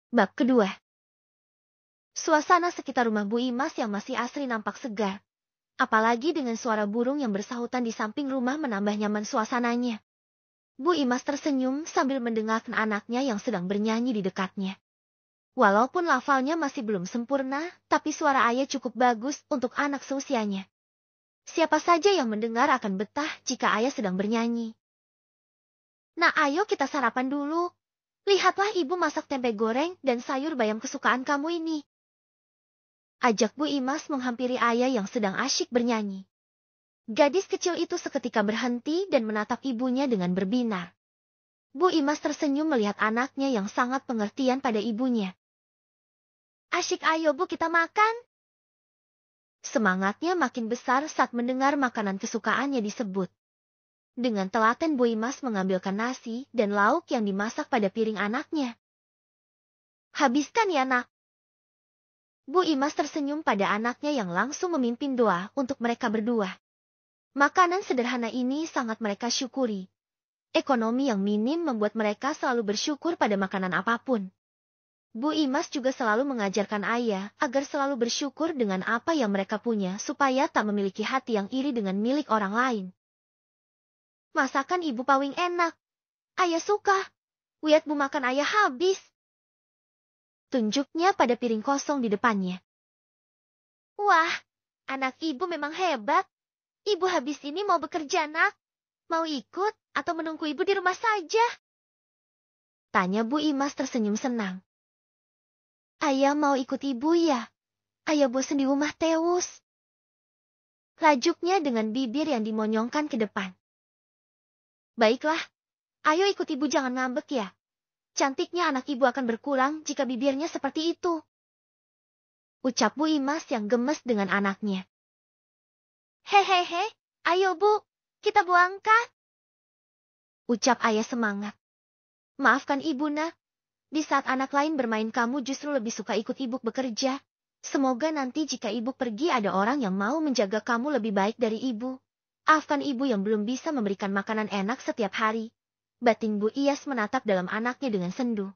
Bab kedua. Suasana sekitar rumah Bu Imas yang masih asri nampak segar. Apalagi dengan suara burung yang bersahutan di samping rumah menambah nyaman suasananya. Bu Imas tersenyum sambil mendengarkan anaknya yang sedang bernyanyi di dekatnya. Walaupun lafalnya masih belum sempurna, tapi suara ayah cukup bagus untuk anak seusianya. Siapa saja yang mendengar akan betah jika ayah sedang bernyanyi. Nah, ayo kita sarapan dulu. Lihatlah ibu masak tempe goreng dan sayur bayam kesukaan kamu ini. Ajak Bu Imas menghampiri ayah yang sedang asyik bernyanyi. Gadis kecil itu seketika berhenti dan menatap ibunya dengan berbinar. Bu Imas tersenyum melihat anaknya yang sangat pengertian pada ibunya. Asyik, ayo Bu, kita makan. Semangatnya makin besar saat mendengar makanan kesukaannya disebut. Dengan telaten Bu Imas mengambilkan nasi dan lauk yang dimasak pada piring anaknya. Habiskan ya, Nak. Bu Imas tersenyum pada anaknya yang langsung memimpin doa untuk mereka berdua. Makanan sederhana ini sangat mereka syukuri. Ekonomi yang minim membuat mereka selalu bersyukur pada makanan apapun. Bu Imas juga selalu mengajarkan ayah agar selalu bersyukur dengan apa yang mereka punya supaya tak memiliki hati yang iri dengan milik orang lain. Masakan ibu paling enak. Ayah suka. Lihat Bu makan ayah habis. Tunjuknya pada piring kosong di depannya. Wah, anak ibu memang hebat. Ibu habis ini mau bekerja, Nak. Mau ikut atau menunggu ibu di rumah saja? Tanya Bu Imas tersenyum senang. Ayah mau ikut ibu ya? Ayah bosan di rumah terus. Lajuknya dengan bibir yang dimonyongkan ke depan. Baiklah, ayo ikut ibu, jangan ngambek ya. Cantiknya anak ibu akan berkurang jika bibirnya seperti itu. Ucap Bu Imas yang gemes dengan anaknya. Hehehe, ayo Bu, kita berangkat. Ucap ayah semangat. Maafkan ibu, Nak. Di saat anak lain bermain kamu justru lebih suka ikut ibu bekerja. Semoga nanti jika ibu pergi ada orang yang mau menjaga kamu lebih baik dari ibu. Maafkan ibu yang belum bisa memberikan makanan enak setiap hari. Batin Bu Ias menatap dalam anaknya dengan sendu.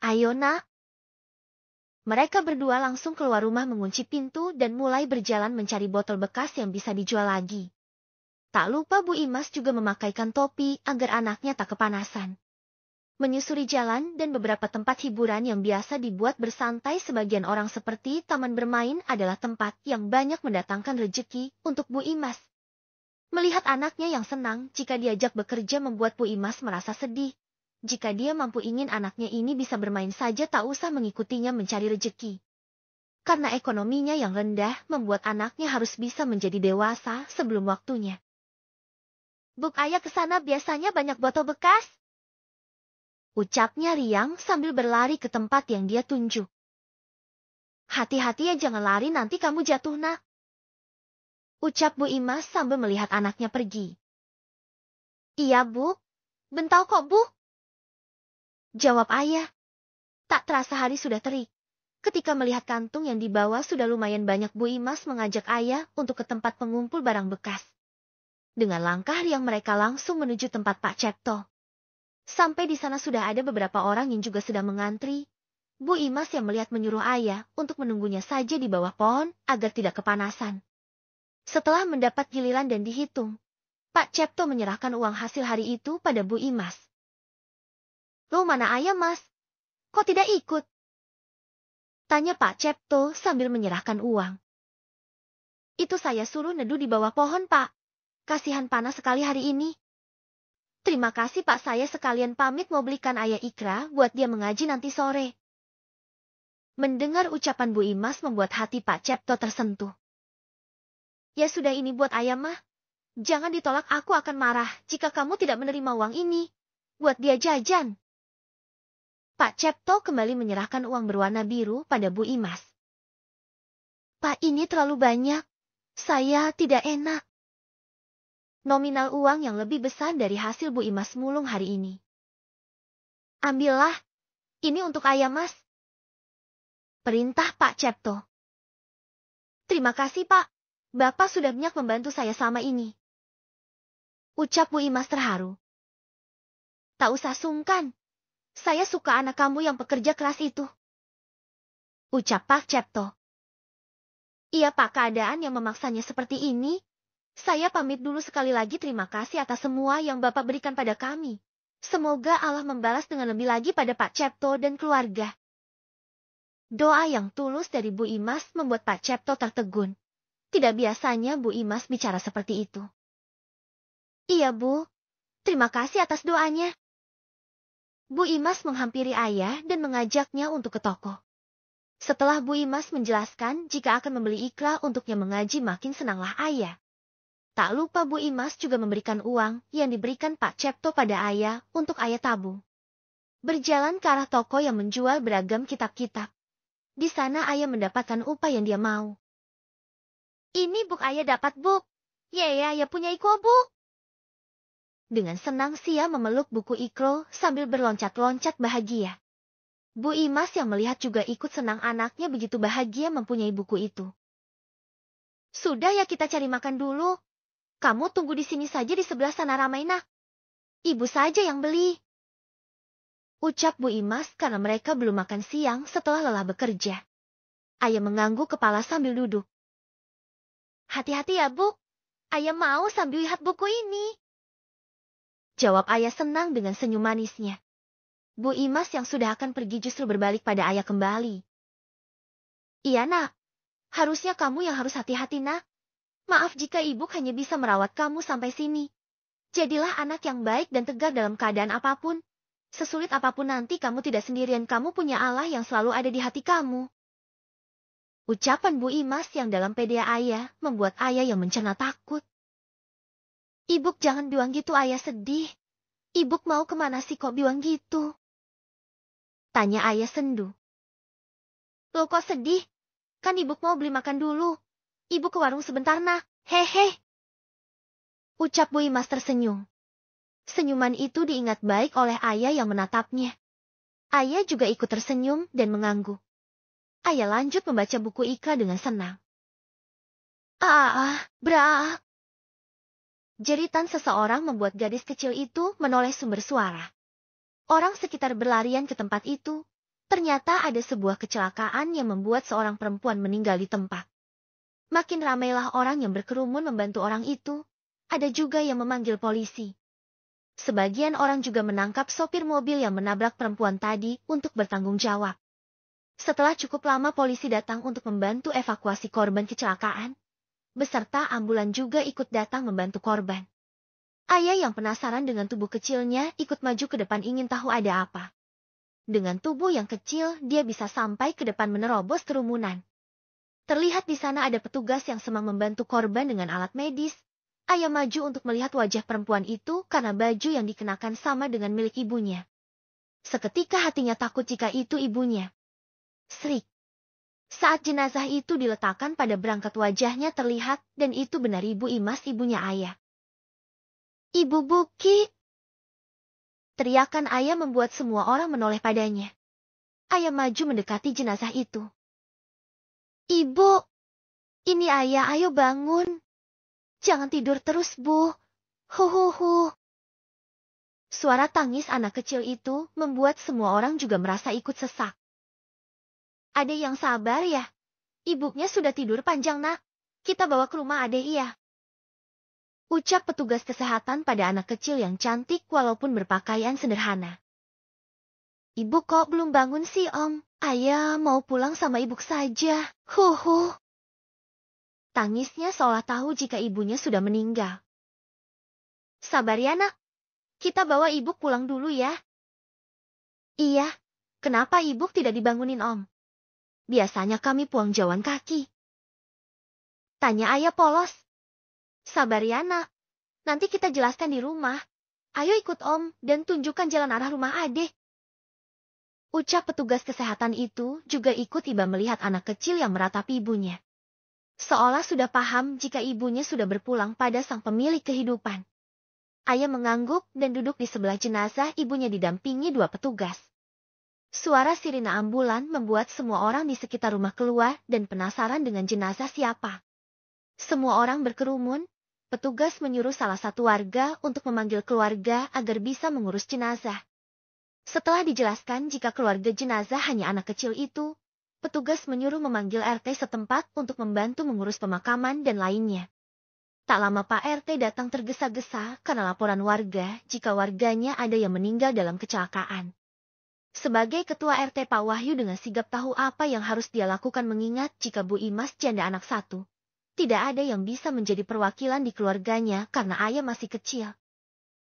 Ayo, Nak. Mereka berdua langsung keluar rumah mengunci pintu dan mulai berjalan mencari botol bekas yang bisa dijual lagi. Tak lupa Bu Imas juga memakaikan topi agar anaknya tak kepanasan. Menyusuri jalan dan beberapa tempat hiburan yang biasa dibuat bersantai sebagian orang seperti taman bermain adalah tempat yang banyak mendatangkan rejeki untuk Bu Imas. Melihat anaknya yang senang jika diajak bekerja membuat Bu Imas merasa sedih. Jika dia mampu ingin anaknya ini bisa bermain saja tak usah mengikutinya mencari rejeki. Karena ekonominya yang rendah membuat anaknya harus bisa menjadi dewasa sebelum waktunya. Buk, ayah ke sana biasanya banyak botol bekas. Ucapnya riang sambil berlari ke tempat yang dia tunjuk. Hati-hati ya, jangan lari nanti kamu jatuh, Nak. Ucap Bu Imas sambil melihat anaknya pergi. Iya, Bu. Bentar kok, Bu. Jawab ayah. Tak terasa hari sudah terik. Ketika melihat kantung yang dibawa sudah lumayan banyak, Bu Imas mengajak ayah untuk ke tempat pengumpul barang bekas. Dengan langkah riang mereka langsung menuju tempat Pak Cepto. Sampai di sana sudah ada beberapa orang yang juga sedang mengantri. Bu Imas yang melihat menyuruh ayah untuk menunggunya saja di bawah pohon agar tidak kepanasan. Setelah mendapat giliran dan dihitung, Pak Cepto menyerahkan uang hasil hari itu pada Bu Imas. Loh, mana ayah, Mas? Kok tidak ikut? Tanya Pak Cepto sambil menyerahkan uang. Itu saya suruh neduh di bawah pohon, Pak. Kasihan panas sekali hari ini. Terima kasih, Pak, saya sekalian pamit mau belikan ayah ikra buat dia mengaji nanti sore. Mendengar ucapan Bu Imas membuat hati Pak Cepto tersentuh. Ya sudah, ini buat ayah, mah. Jangan ditolak, aku akan marah jika kamu tidak menerima uang ini. Buat dia jajan. Pak Cepto kembali menyerahkan uang berwarna biru pada Bu Imas. Pak, ini terlalu banyak. Saya tidak enak. Nominal uang yang lebih besar dari hasil Bu Imas mulung hari ini. Ambillah. Ini untuk ayah, Mas. Perintah Pak Cepto. Terima kasih, Pak. Bapak sudah banyak membantu saya selama ini. Ucap Bu Imas terharu. Tak usah sungkan. Saya suka anak kamu yang pekerja keras itu. Ucap Pak Cipto. Iya Pak, keadaan yang memaksanya seperti ini. Saya pamit dulu, sekali lagi terima kasih atas semua yang Bapak berikan pada kami. Semoga Allah membalas dengan lebih lagi pada Pak Cipto dan keluarga. Doa yang tulus dari Bu Imas membuat Pak Cipto tertegun. Tidak biasanya Bu Imas bicara seperti itu. Iya Bu, terima kasih atas doanya. Bu Imas menghampiri ayah dan mengajaknya untuk ke toko. Setelah Bu Imas menjelaskan jika akan membeli ikra untuknya mengaji, makin senanglah ayah. Tak lupa Bu Imas juga memberikan uang yang diberikan Pak Cipto pada ayah untuk ayah tabung. Berjalan ke arah toko yang menjual beragam kitab-kitab. Di sana ayah mendapatkan upah yang dia mau. Ini buk ayah dapat buk. Ye, ayah punya iko buk. Dengan senang Sia memeluk buku ikro sambil berloncat-loncat bahagia. Bu Imas yang melihat juga ikut senang anaknya begitu bahagia mempunyai buku itu. Sudah ya, kita cari makan dulu. Kamu tunggu di sini saja, di sebelah sana ramai nak. Ibu saja yang beli. Ucap Bu Imas karena mereka belum makan siang setelah lelah bekerja. Ayah mengangguk kepala sambil duduk. Hati-hati ya Bu. Ayah mau sambil lihat buku ini. Jawab ayah senang dengan senyum manisnya. Bu Imas yang sudah akan pergi justru berbalik pada ayah kembali. Iya nak. Harusnya kamu yang harus hati-hati nak. Maaf jika ibu hanya bisa merawat kamu sampai sini. Jadilah anak yang baik dan tegar dalam keadaan apapun. Sesulit apapun nanti kamu tidak sendirian, kamu punya Allah yang selalu ada di hati kamu. Ucapan Bu Imas yang dalam pede ayah membuat ayah yang mencerna takut. Ibu jangan bilang gitu, ayah sedih. Ibu mau kemana sih kok bilang gitu? Tanya ayah sendu. Loh kok sedih? Kan ibu mau beli makan dulu. Ibu ke warung sebentar nak, hehe. Ucap Bu Imas tersenyum. Senyuman itu diingat baik oleh ayah yang menatapnya. Ayah juga ikut tersenyum dan mengangguk. Ayah lanjut membaca buku ikra dengan senang. Brak. Jeritan seseorang membuat gadis kecil itu menoleh sumber suara. Orang sekitar berlarian ke tempat itu. Ternyata ada sebuah kecelakaan yang membuat seorang perempuan meninggal di tempat. Makin ramailah orang yang berkerumun membantu orang itu. Ada juga yang memanggil polisi. Sebagian orang juga menangkap sopir mobil yang menabrak perempuan tadi untuk bertanggung jawab. Setelah cukup lama polisi datang untuk membantu evakuasi korban kecelakaan, beserta ambulan juga ikut datang membantu korban. Ayah yang penasaran dengan tubuh kecilnya ikut maju ke depan ingin tahu ada apa. Dengan tubuh yang kecil, dia bisa sampai ke depan menerobos kerumunan. Terlihat di sana ada petugas yang sedang membantu korban dengan alat medis. Ayah maju untuk melihat wajah perempuan itu karena baju yang dikenakan sama dengan milik ibunya. Seketika hatinya takut jika itu ibunya. Srik. Saat jenazah itu diletakkan pada berangkat, wajahnya terlihat dan itu benar Ibu Imas, ibunya ayah. Ibu Buki. Teriakan ayah membuat semua orang menoleh padanya. Ayah maju mendekati jenazah itu. Ibu. Ini ayah, ayo bangun. Jangan tidur terus, Bu. Huhuhu. Suara tangis anak kecil itu membuat semua orang juga merasa ikut sesak. Ade yang sabar ya. Ibunya sudah tidur panjang nak. Kita bawa ke rumah Ade iya. Ucap petugas kesehatan pada anak kecil yang cantik walaupun berpakaian sederhana. Ibu kok belum bangun sih Om? Ayah mau pulang sama ibu saja. Huhu. Tangisnya seolah tahu jika ibunya sudah meninggal. Sabar ya nak. Kita bawa ibu pulang dulu ya. Iya. Kenapa ibu tidak dibangunin Om? Biasanya kami pulang jalan kaki. Tanya ayah polos. Sabar ya nak. Nanti kita jelaskan di rumah. Ayo ikut Om dan tunjukkan jalan arah rumah Ade. Ucap petugas kesehatan itu juga ikut tiba melihat anak kecil yang meratapi ibunya. Seolah sudah paham jika ibunya sudah berpulang pada sang pemilik kehidupan. Ayah mengangguk dan duduk di sebelah jenazah ibunya didampingi dua petugas. Suara sirine ambulan membuat semua orang di sekitar rumah keluar dan penasaran dengan jenazah siapa. Semua orang berkerumun, petugas menyuruh salah satu warga untuk memanggil keluarga agar bisa mengurus jenazah. Setelah dijelaskan jika keluarga jenazah hanya anak kecil itu, petugas menyuruh memanggil RT setempat untuk membantu mengurus pemakaman dan lainnya. Tak lama Pak RT datang tergesa-gesa karena laporan warga jika warganya ada yang meninggal dalam kecelakaan. Sebagai ketua RT, Pak Wahyu dengan sigap tahu apa yang harus dia lakukan mengingat jika Bu Imas janda anak satu. Tidak ada yang bisa menjadi perwakilan di keluarganya karena ayah masih kecil.